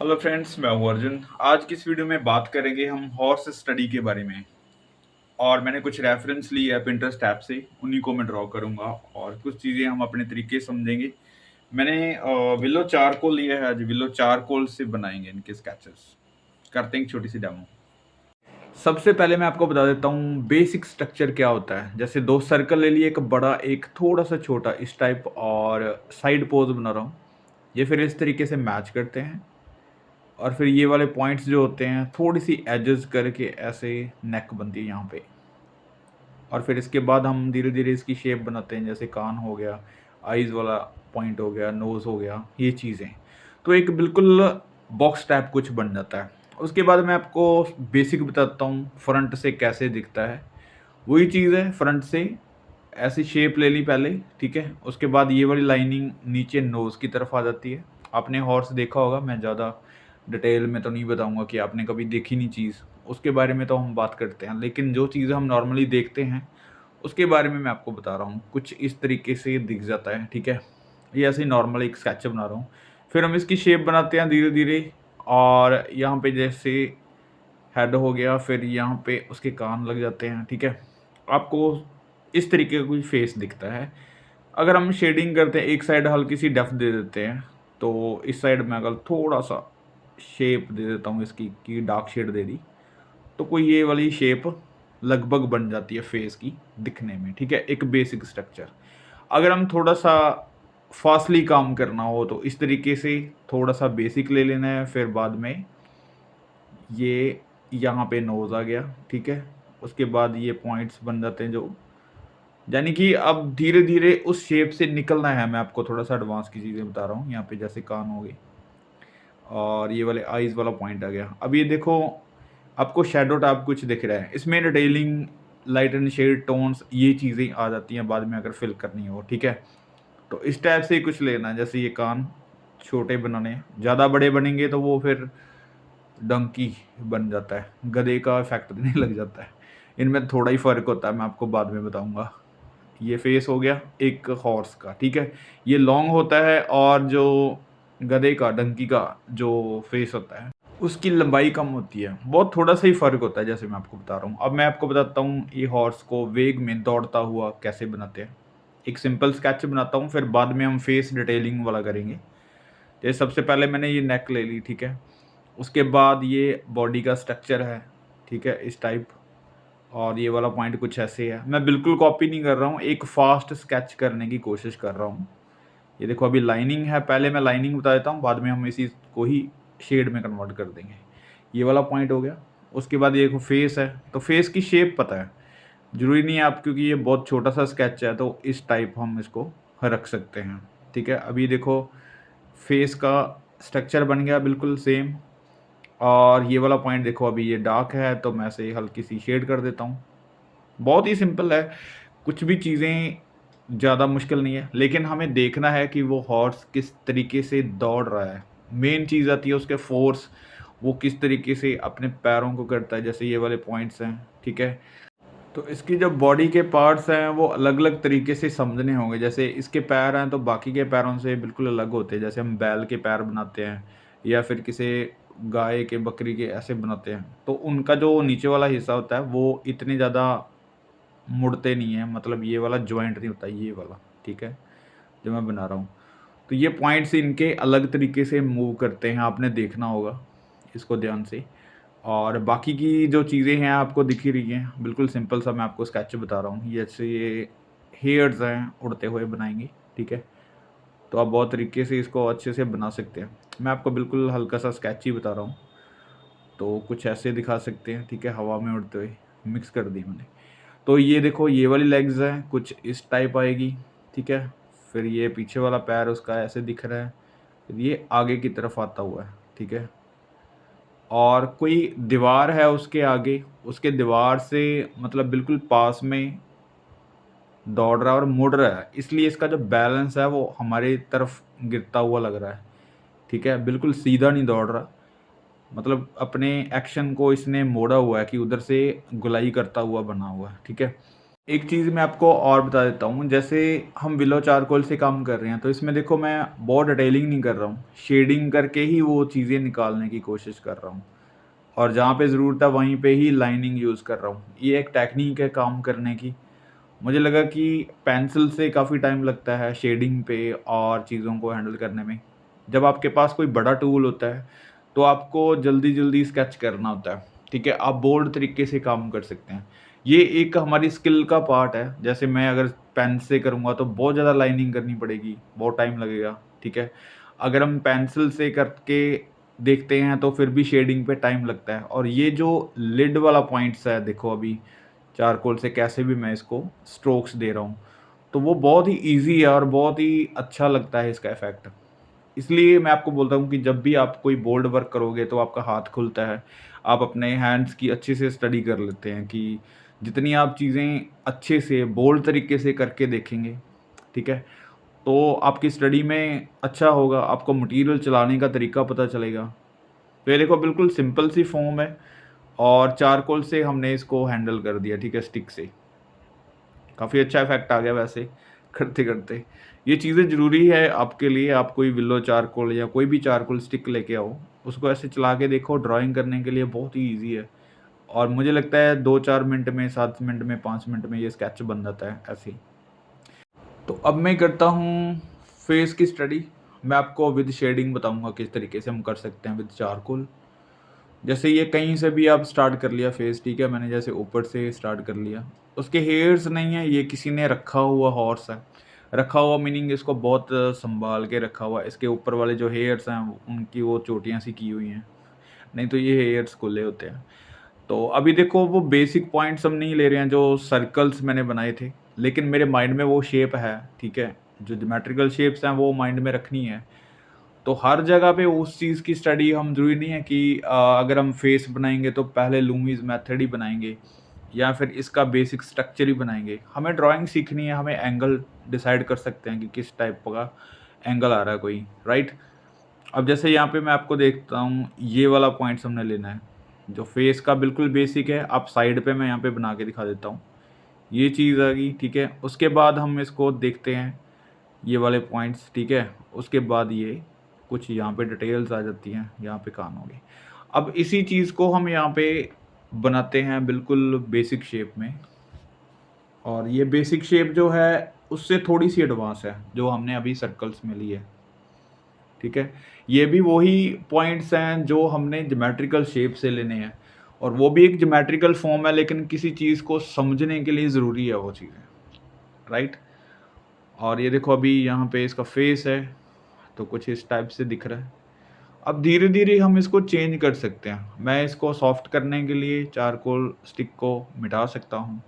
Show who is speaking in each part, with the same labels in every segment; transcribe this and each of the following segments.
Speaker 1: Hello friends, मैं हूँ अर्जुन। आज की इस वीडियो में बात करेंगे हम हॉर्स स्टडी के बारे में। और मैंने कुछ रेफरेंस ली है पिंटरेस्ट ऐप से, उन्हीं को मैं ड्रॉ करूंगा और कुछ चीज़ें हम अपने तरीके से समझेंगे। मैंने विलो चारकोल लिया है, आज विलो चारकोल से बनाएंगे इनके स्केचेस। करते हैं एक छोटी सी डेमो। सबसे पहले मैं आपको बता देता हूँ बेसिक स्ट्रक्चर क्या होता है। जैसे दो सर्कल ले लिए, एक बड़ा एक थोड़ा सा छोटा इस टाइप, और साइड पोज बना रहा हूँ। ये फिर इस तरीके से मैच करते हैं और फिर ये वाले पॉइंट्स जो होते हैं थोड़ी सी एजेस करके ऐसे नेक बनती है यहाँ पे। और फिर इसके बाद हम धीरे धीरे इसकी शेप बनाते हैं, जैसे कान हो गया, आईज वाला पॉइंट हो गया, नोज़ हो गया, ये चीज़ें। तो एक बिल्कुल बॉक्स टाइप कुछ बन जाता है। उसके बाद मैं आपको बेसिक बताता हूँ फ्रंट से कैसे दिखता है। वही चीज़ है, फ्रंट से ऐसी शेप ले ली पहले, ठीक है। उसके बाद ये वाली लाइनिंग नीचे नोज़ की तरफ आ जाती है। आपने हॉर्स देखा होगा, मैं ज़्यादा डिटेल में तो नहीं बताऊंगा कि आपने कभी देखी नहीं चीज़, उसके बारे में तो हम बात करते हैं। लेकिन जो चीज़ें हम नॉर्मली देखते हैं उसके बारे में मैं आपको बता रहा हूँ। कुछ इस तरीके से दिख जाता है, ठीक है। ये ऐसे ही नॉर्मल एक स्केच बना रहा हूँ। फिर हम इसकी शेप बनाते हैं धीरे धीरे। और यहाँ पे जैसे हेड हो गया, फिर यहाँ पे उसके कान लग जाते हैं, ठीक है। आपको इस तरीके का कोई फेस दिखता है। अगर हम शेडिंग करते हैं, एक साइड हल्की सी डेप्थ दे देते हैं, तो इस साइड में अगर थोड़ा सा शेप दे देता हूँ इसकी, कि डार्क शेड दे दी, तो कोई ये वाली शेप लगभग बन जाती है फेस की दिखने में, ठीक है। एक बेसिक स्ट्रक्चर। अगर हम थोड़ा सा फास्टली काम करना हो तो इस तरीके से थोड़ा सा बेसिक ले लेना है। फिर बाद में ये यहाँ पे नोज़ आ गया, ठीक है। उसके बाद ये पॉइंट्स बन जाते हैं, जो यानी कि अब धीरे धीरे उस शेप से निकलना है। मैं आपको थोड़ा सा एडवांस की चीज़ें बता रहा हूँ। यहाँ पे जैसे कान हो गए और ये वाले आईज वाला पॉइंट आ गया। अब ये देखो, आपको शैडो टाइप कुछ दिख रहा है, इसमें detailing, light and shade, tones, ये चीज़ें आ जाती हैं बाद में अगर फिल करनी हो, ठीक है। तो इस टाइप से ही कुछ लेना है। जैसे ये कान छोटे बनाने हैं, ज़्यादा बड़े बनेंगे तो वो फिर डंकी बन जाता है, गधे का इफेक्ट देने लग जाता है। इनमें थोड़ा ही फ़र्क होता है, मैं आपको बाद में बताऊँगा। ये फेस हो गया एक हॉर्स का, ठीक है। ये लॉन्ग होता है, और जो गधे का, डंकी का जो फेस होता है उसकी लंबाई कम होती है। बहुत थोड़ा सा ही फ़र्क होता है, जैसे मैं आपको बता रहा हूँ। अब मैं आपको बताता हूँ ये हॉर्स को वेग में दौड़ता हुआ कैसे बनाते हैं। एक सिंपल स्केच बनाता हूँ, फिर बाद में हम फेस डिटेलिंग वाला करेंगे। जैसे सबसे पहले मैंने ये नेक ले ली, ठीक है। उसके बाद ये बॉडी का स्ट्रक्चर है, ठीक है, इस टाइप। और ये वाला पॉइंट कुछ ऐसे है। मैं बिल्कुल कॉपी नहीं कर रहा हूँ, एक फास्ट स्केच करने की कोशिश कर रहा हूँ। ये देखो, अभी लाइनिंग है, पहले मैं लाइनिंग बता देता हूँ, बाद में हम इसी को ही शेड में कन्वर्ट कर देंगे। ये वाला पॉइंट हो गया। उसके बाद ये देखो फेस है, तो फेस की शेप पता है, ज़रूरी नहीं है आप, क्योंकि ये बहुत छोटा सा स्केच है तो इस टाइप हम इसको रख सकते हैं, ठीक है। अभी देखो फेस का स्ट्रक्चर बन गया बिल्कुल सेम। और ये वाला पॉइंट देखो, अभी ये डार्क है तो मैं इसे हल्की सी शेड कर देता हूँ। बहुत ही सिंपल है, कुछ भी चीज़ें ज़्यादा मुश्किल नहीं है। लेकिन हमें देखना है कि वो हॉर्स किस तरीके से दौड़ रहा है। मेन चीज़ आती है उसके फोर्स, वो किस तरीके से अपने पैरों को करता है। जैसे ये वाले पॉइंट्स हैं, ठीक है। तो इसकी जो बॉडी के पार्ट्स हैं वो अलग अलग तरीके से समझने होंगे। जैसे इसके पैर हैं तो बाकी के पैरों से बिल्कुल अलग होते हैं। जैसे हम बैल के पैर बनाते हैं, या फिर किसी गाय के, बकरी के, ऐसे बनाते हैं, तो उनका जो नीचे वाला हिस्सा होता है वो इतने ज़्यादा मुड़ते नहीं हैं। मतलब ये वाला जॉइंट नहीं होता, ये वाला, ठीक है, जो मैं बना रहा हूँ। तो ये पॉइंट्स इनके अलग तरीके से मूव करते हैं, आपने देखना होगा इसको ध्यान से। और बाकी की जो चीज़ें हैं आपको दिख ही रही हैं, बिल्कुल सिंपल सा मैं आपको स्केच बता रहा हूँ। ये जैसे ये हेयर्स हैं, उड़ते हुए बनाएंगे, ठीक है। तो आप बहुत तरीके से इसको अच्छे से बना सकते हैं। मैं आपको बिल्कुल हल्का सा स्केच ही बता रहा हूँ। तो कुछ ऐसे दिखा सकते हैं, ठीक है, हवा में उड़ते हुए मिक्स कर दी मैंने। तो ये देखो, ये वाली लेग्स हैं, कुछ इस टाइप आएगी, ठीक है। फिर ये पीछे वाला पैर उसका ऐसे दिख रहा है, फिर ये आगे की तरफ आता हुआ है, ठीक है। और कोई दीवार है उसके आगे, उसके दीवार से मतलब बिल्कुल पास में दौड़ रहा है और मुड़ रहा है, इसलिए इसका जो बैलेंस है वो हमारी तरफ गिरता हुआ लग रहा है, ठीक है। बिल्कुल सीधा नहीं दौड़ रहा, मतलब अपने एक्शन को इसने मोड़ा हुआ है कि उधर से गुलाई करता हुआ बना हुआ है, ठीक है। एक चीज़ मैं आपको और बता देता हूँ, जैसे हम विलो चारकोल से काम कर रहे हैं, तो इसमें देखो मैं बहुत डिटेलिंग नहीं कर रहा हूँ, शेडिंग करके ही वो चीज़ें निकालने की कोशिश कर रहा हूँ और जहाँ पे ज़रूरत है वहीं पे ही लाइनिंग यूज़ कर रहा हूँ। ये एक टेक्नीक है काम करने की। मुझे लगा कि पेंसिल से काफ़ी टाइम लगता है शेडिंग पे और चीज़ों को हैंडल करने में। जब आपके पास कोई बड़ा टूल होता है, तो आपको जल्दी-जल्दी स्केच करना होता है, ठीक है? आप बोल्ड तरीके से काम कर सकते हैं। ये एक हमारी स्किल का पार्ट है, जैसे मैं अगर पेन से करूँगा तो बहुत ज़्यादा लाइनिंग करनी पड़ेगी, बहुत टाइम लगेगा, ठीक है? अगर हम पेंसिल से करके देखते हैं तो फिर भी शेडिंग पे टाइम लगता है और ये जो लिड वाला पॉइंट्स है देखो अभी चारकोल से कैसे भी मैं इसको स्ट्रोक्स दे रहा हूँ, तो वो बहुत ही ईज़ी है और बहुत ही अच्छा लगता है इसका इफ़ेक्ट। इसलिए मैं आपको बोलता हूँ कि जब भी आप कोई बोल्ड वर्क करोगे तो आपका हाथ खुलता है। आप अपने हैंड्स की अच्छे से स्टडी कर लेते हैं कि जितनी आप चीज़ें अच्छे से बोल्ड तरीके से करके देखेंगे, ठीक है? तो आपकी स्टडी में अच्छा होगा, आपको मटीरियल चलाने का तरीका पता चलेगा। तो ये देखो बिल्कुल सिंपल सी फ़ॉर्म है और चारकोल से हमने इसको हैंडल कर दिया, ठीक है, स्टिक से। काफ़ी अच्छा इफ़ेक्ट आ गया वैसे करते-करते। ये चीज़ें ज़रूरी है आपके लिए, आप कोई विलो चारकोल या कोई भी चारकोल स्टिक लेके आओ, उसको ऐसे चला के देखो, ड्राइंग करने के लिए बहुत ही ईज़ी है और मुझे लगता है 2-4 मिनट में, 7 मिनट में, 5 मिनट में ये स्केच बन जाता है ऐसे ही। तो अब मैं करता हूँ फेस की स्टडी। मैं आपको विद शेडिंग बताऊँगा किस तरीके से हम कर सकते हैं विद चारकोल। जैसे ये कहीं से भी आप स्टार्ट कर लिया फेस, ठीक है? मैंने जैसे ऊपर से स्टार्ट कर लिया। उसके हेयर्स नहीं है, ये किसी ने रखा हुआ हॉर्स है। रखा हुआ मीनिंग इसको बहुत सँभाल के रखा हुआ है। इसके ऊपर वाले जो हेयर्स हैं उनकी वो चोटियाँ सी की हुई हैं। नहीं तो ये हेयर्स खुले होते हैं। तो अभी देखो वो बेसिक पॉइंट्स हम नहीं ले रहे हैं जो सर्कल्स मैंने बनाए थे। लेकिन मेरे माइंड में वो शेप है, ठीक है? जो ज्योमेट्रिकल शेप्स हैं वो माइंड में रखनी है। तो हर जगह पे उस चीज़ की स्टडी हम ज़रूरी नहीं है कि अगर हम फेस बनाएँगे तो पहले लूमीज़ मेथड ही बनाएँगे या फिर इसका बेसिक स्ट्रक्चर ही बनाएँगे। हमें ड्राइंग सीखनी है, हमें एंगल डिसाइड कर सकते हैं कि किस टाइप का एंगल आ रहा है कोई, राइट? अब जैसे यहाँ पे मैं आपको देखता हूँ, ये वाला पॉइंट्स हमने लेना है। जो फेस का बिल्कुल बेसिक है, अब साइड पे मैं यहाँ पे बना के दिखा देता हूँ। ये चीज़ आ गई, ठीक है? उसके बाद हम इसको देखते हैं ये वाले पॉइंट्स, ठीक है? उसके बाद ये कुछ यहाँ पे डिटेल्स आ जाती हैं, यहाँ पे कान हो गए। अब इसी चीज़ को हम यहाँ पे बनाते हैं बिल्कुल बेसिक शेप में और ये बेसिक शेप जो है, उससे थोड़ी-सी एडवांस है, जो हमने अभी सर्कल्स में ली है, ठीक है? ये भी वही पॉइंट्स हैं जो हमने ज्योमेट्रिकल शेप से लेने हैं और वो भी एक ज्योमेट्रिकल फॉर्म है लेकिन किसी चीज़ को समझने के लिए ज़रूरी है वो चीज़ें, राइट? और ये देखो अभी यहाँ पे इसका फेस है, तो कुछ इस टाइप से दिख रहा है। अब धीरे-धीरे हम इसको चेंज कर सकते हैं। मैं इसको सॉफ्ट करने के लिए चारकोल स्टिक को मिटा सकता हूँ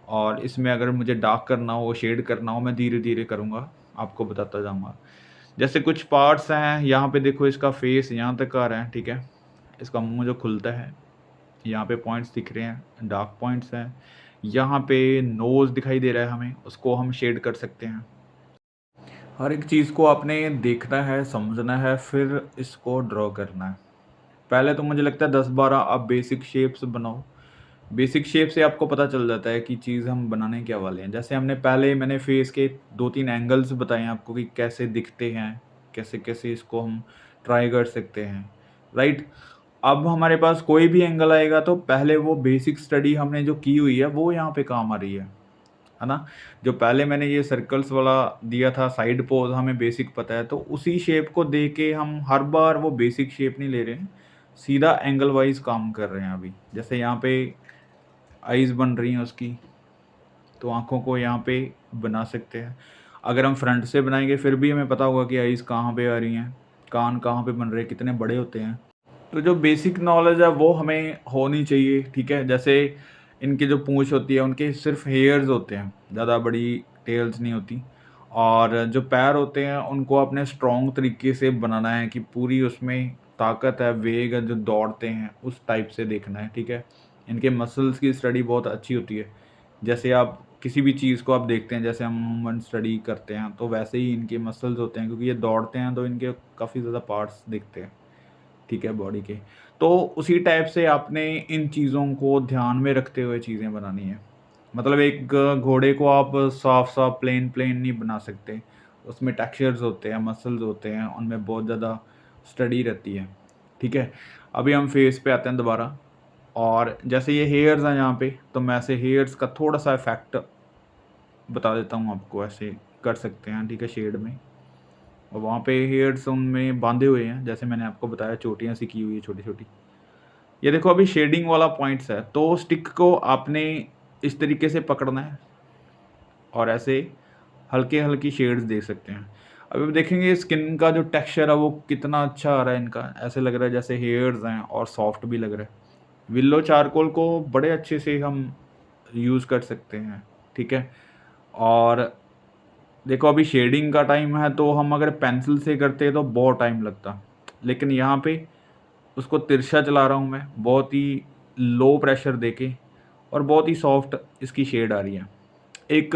Speaker 1: और इसमें अगर मुझे डार्क करना हो, शेड करना हो, मैं धीरे-धीरे करूँगा, आपको बताता जाऊँगा। जैसे कुछ पार्ट्स हैं, यहाँ पे देखो इसका फेस यहाँ तक आ रहा है, ठीक है? इसका मुँह जो खुलता है, यहाँ पे पॉइंट्स दिख रहे हैं, डार्क पॉइंट्स हैं। यहाँ पे नोज़ दिखाई दे रहा है हमें, उसको हम शेड कर सकते हैं। हर एक चीज़ को आपने देखना है, समझना है, फिर इसको ड्रॉ करना है। पहले तो मुझे लगता है 10-12 आप बेसिक शेप्स बनाओ। बेसिक शेप से आपको पता चल जाता है कि चीज़ हम बनाने क्या वाले हैं। जैसे मैंने फेस के 2-3 एंगल्स बताए हैं आपको कि कैसे दिखते हैं, कैसे-कैसे इसको हम ट्राई कर सकते हैं, राइट? अब हमारे पास कोई भी एंगल आएगा तो पहले वो बेसिक स्टडी हमने जो की हुई है वो यहाँ पे काम आ रही है ना? जो पहले मैंने ये सर्कल्स वाला दिया था साइड पोज़ हमें बेसिक पता है, तो उसी शेप को देख के हम हर बार वो बेसिक शेप नहीं ले रहे हैं, सीधा एंगल वाइज़ काम कर रहे हैं अभी। जैसे यहाँ पे आइज़ बन रही हैं उसकी, तो आँखों को यहाँ पे बना सकते हैं। अगर हम फ्रंट से बनाएँगे फिर भी हमें पता होगा कि आइज़ कहाँ पे आ रही हैं, कान कहाँ पे बन रहे हैं, कितने बड़े होते हैं। तो जो बेसिक नॉलेज है वो हमें होनी चाहिए, ठीक है? जैसे इनकी जो पूँछ होती है उनके सिर्फ़ हेयर्स होते हैं, ज़्यादा बड़ी टेल्स नहीं होती और जो पैर होते हैं उनको आपने स्ट्रॉन्ग तरीके से बनाना है कि पूरी उसमें ताकत है, वेग है, जो दौड़ते हैं उस टाइप से देखना है, ठीक है? इनके मसल्स की स्टडी बहुत अच्छी होती है। जैसे आप किसी भी चीज़ को आप देखते हैं, जैसे हम ह्यूमन स्टडी करते हैं, तो वैसे ही इनके मसल्स होते हैं क्योंकि ये दौड़ते हैं तो इनके काफ़ी ज़्यादा पार्ट्स दिखते हैं। ठीक है, बॉडी के। तो उसी टाइप से आपने इन चीज़ों को ध्यान में रखते हुए चीज़ें बनानी है। मतलब एक घोड़े को आप साफ-साफ प्लेन नहीं बना सकते। उसमें टेक्सचर्स होते हैं, मसल्स होते हैं, उनमें बहुत ज़्यादा स्टडी रहती है, ठीक है? अभी हम फेस पे आते हैं दोबारा और जैसे ये हेयर्स हैं यहाँ पे, तो मैं ऐसे हेयर्स का थोड़ा-सा इफ़ेक्ट बता देता हूँ आपको, ऐसे कर सकते हैं, ठीक है, शेड में। और वहाँ पे हेयर्स उनमें बाँधे हुए हैं, जैसे मैंने आपको बताया चोटियाँ सी की हुई है छोटी-छोटी। ये देखो अभी शेडिंग वाला पॉइंट्स है, तो स्टिक को आपने इस तरीके से पकड़ना है और ऐसे हल्की-हल्की शेड्स दे सकते हैं। अभी आप देखेंगे स्किन का जो टेक्सचर है वो कितना अच्छा आ रहा है इनका, ऐसे लग रहा है जैसे हेयर्स हैं और सॉफ्ट भी लग रहा है। विलो चारकोल को बड़े अच्छे से हम यूज़ कर सकते हैं, ठीक है? और देखो अभी शेडिंग का टाइम है तो हम अगर पेंसिल से करते तो बहुत टाइम लगता। लेकिन यहाँ पे उसको तिरछा चला रहा हूँ मैं, बहुत ही लो प्रेशर देके और बहुत ही सॉफ्ट इसकी शेड आ रही है। एक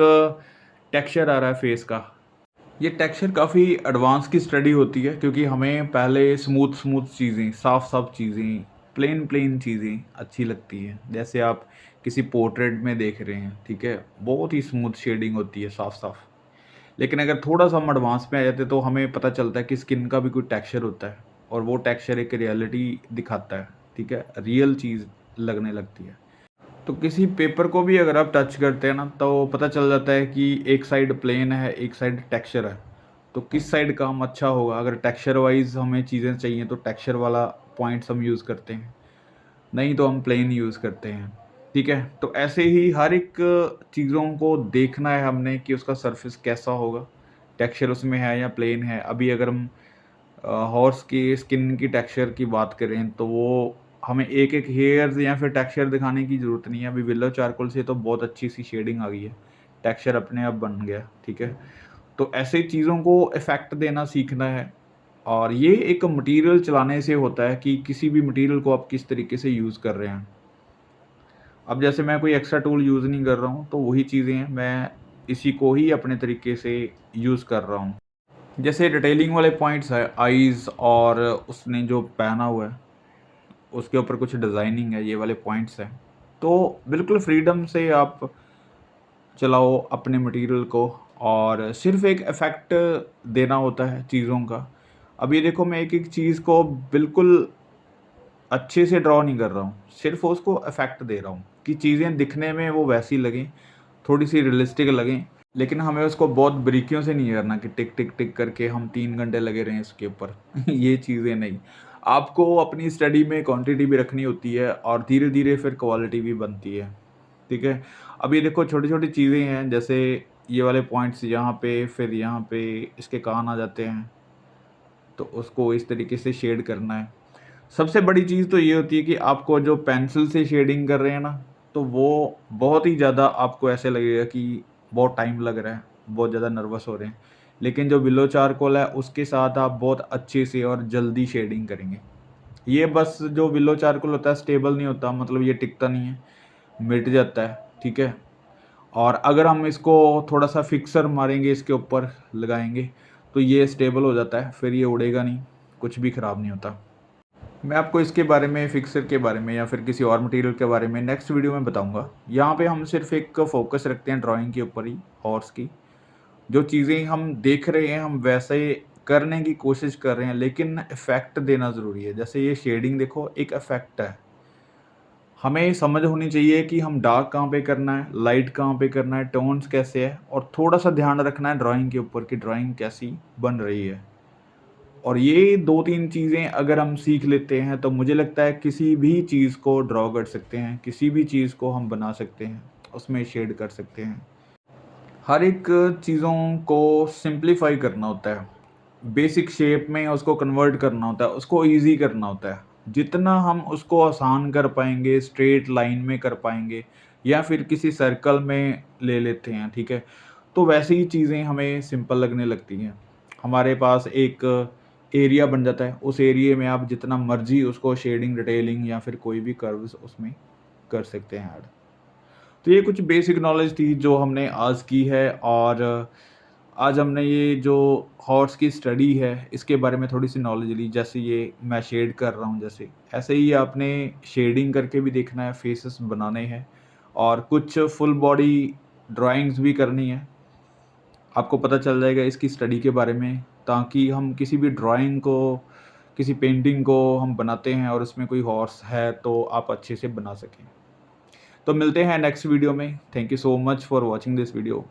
Speaker 1: टेक्सचर आ रहा है फेस का। ये टेक्सचर काफ़ी एडवांस की स्टडी होती है क्योंकि हमें पहले स्मूथ चीज़ें, साफ चीज़ें, प्लेन चीज़ें अच्छी लगती हैं। जैसे आप किसी पोर्ट्रेट में देख रहे हैं, ठीक है? बहुत ही स्मूथ शेडिंग होती है, साफ-साफ। लेकिन अगर थोड़ा-सा हम एडवांस में आ जाते हैं तो हमें पता चलता है कि स्किन का भी कोई टेक्सचर होता है और वो टेक्सचर एक रियलिटी दिखाता है, ठीक है? रियल चीज़ लगने लगती है। तो किसी पेपर को भी अगर आप टच करते हैं ना तो पता चल जाता है कि एक साइड प्लेन है, एक साइड टेक्सचर है। तो किस साइड काम अच्छा होगा? अगर टेक्सचर वाइज़ हमें चीज़ें चाहिए तो टेक्सचर वाला पॉइंट्स हम यूज़ करते हैं, नहीं तो हम प्लेन यूज़ करते हैं, ठीक है? तो ऐसे ही हर एक चीज़ों को देखना है हमने कि उसका सरफेस कैसा होगा, टेक्सचर उसमें है या प्लेन है। अभी अगर हम हॉर्स की स्किन की टेक्सचर की बात करें तो वो हमें एक-एक हेयर्स या फिर टेक्सचर दिखाने की ज़रूरत नहीं है। अभी विलो चारकोल से तो बहुत अच्छी-सी शेडिंग आ गई है। टेक्सचर अपने आप बन गया, ठीक है? तो ऐसे चीज़ों को इफ़ेक्ट देना सीखना है और ये एक मटीरियल चलाने से होता है कि किसी भी मटीरियल को आप किस तरीके से यूज़ कर रहे हैं। अब जैसे मैं कोई एक्स्ट्रा टूल यूज़ नहीं कर रहा हूँ, तो वही चीज़ें हैं, मैं इसी को ही अपने तरीके से यूज़ कर रहा हूँ। जैसे डिटेलिंग वाले पॉइंट्स है, आईज़ और उसने जो पहना हुआ है, उसके ऊपर कुछ डिज़ाइनिंग है, ये वाले पॉइंट्स हैं। तो बिल्कुल फ्रीडम से आप चलाओ अपने मटेरियल को और सिर्फ़ एक इफ़ेक्ट देना होता है चीज़ों का। अब ये देखो मैं एक-एक चीज़ को बिल्कुल अच्छे से ड्रॉ नहीं कर रहा हूँ, सिर्फ़ उसको इफ़ेक्ट दे रहा हूँ कि चीज़ें दिखने में वो वैसी लगें, थोड़ी-सी रियलिस्टिक लगें। लेकिन हमें उसको बहुत बारीकियों से नहीं करना कि टिक, टिक, टिक करके हम 3 घंटे लगे रहें इसके ऊपर ये चीज़ें नहीं। आपको अपनी स्टडी में क्वांटिटी भी रखनी होती है और धीरे-धीरे फिर क्वालिटी भी बनती है, ठीक है? अब ये देखो छोटी-छोटी चीज़ें हैं जैसे ये वाले पॉइंट्स यहाँ पे, फिर यहाँ पे इसके कान आ जाते हैं, तो उसको इस तरीके से शेड करना है। सबसे बड़ी चीज़ तो ये होती है कि आपको जो पेंसिल से शेडिंग कर रहे हैं ना, तो वो बहुत ही ज़्यादा आपको ऐसे लगेगा कि बहुत टाइम लग रहा है, बहुत ज़्यादा नर्वस हो रहे हैं। लेकिन जो विलो चारकोल है, उसके साथ आप बहुत अच्छे से और जल्दी शेडिंग करेंगे। ये बस जो विलो चारकोल होता है स्टेबल नहीं होता, मतलब ये टिकता नहीं है, मिट जाता है, ठीक है? और अगर हम इसको थोड़ा-सा फिक्सर मारेंगे इसके ऊपर लगाएँगे, तो ये स्टेबल हो जाता है, फिर ये उड़ेगा नहीं, कुछ भी खराब नहीं होता। मैं आपको इसके बारे में, फिक्सर के बारे में या फिर किसी और मटेरियल के बारे में नेक्स्ट वीडियो में बताऊँगा। यहाँ पे हम सिर्फ़ एक फ़ोकस रखते हैं ड्राइंग के ऊपर ही, हॉर्स की। जो चीज़ें हम देख रहे हैं, हम वैसे करने की कोशिश कर रहे हैं, लेकिन इफ़ेक्ट देना ज़रूरी है। जैसे ये शेडिंग देखो, एक इफ़ेक्ट है। हमें समझ होनी चाहिए कि हम डार्क कहाँ पे करना है, लाइट कहाँ पे करना है, टोन्स कैसे है और थोड़ा-सा ध्यान रखना है ड्राइंग के ऊपर कि ड्राइंग कैसी बन रही है। और ये 2-3 चीज़ें अगर हम सीख लेते हैं तो मुझे लगता है किसी भी चीज़ को ड्रॉ कर सकते हैं, किसी भी चीज़ को हम बना सकते हैं, उसमें शेड कर सकते हैं। हर एक चीज़ों को सिंप्लीफाई करना होता है, बेसिक शेप में उसको कन्वर्ट करना होता है, उसको ईज़ी करना होता है। जितना हम उसको आसान कर पाएँगे, स्ट्रेट लाइन में कर पाएँगे या फिर किसी सर्कल में ले लेते हैं, ठीक है? तो वैसे ही चीज़ें हमें सिंपल लगने लगती हैं। हमारे पास एक एरिया बन जाता है, उस एरिये में आप जितना मर्ज़ी उसको शेडिंग, डिटेलिंग या फिर कोई भी कर्व्स उसमें कर सकते हैं ऐड। तो ये कुछ बेसिक नॉलेज थी जो हमने आज की है और आज हमने ये जो हॉर्स की स्टडी है इसके बारे में थोड़ी-सी नॉलेज ली। जैसे ये मैं शेड कर रहा हूँ जैसे, ऐसे ही आपने शेडिंग करके भी देखना है, फेसेस बनाने हैं और कुछ फुल बॉडी ड्राइंग्स भी करनी है। आपको पता चल जाएगा इसकी स्टडी के बारे में, ताकि हम किसी भी ड्राइंग को, किसी पेंटिंग को हम बनाते हैं और उसमें कोई हॉर्स है तो आप अच्छे से बना सकें। तो मिलते हैं नेक्स्ट वीडियो में। Thank you so much for watching this video.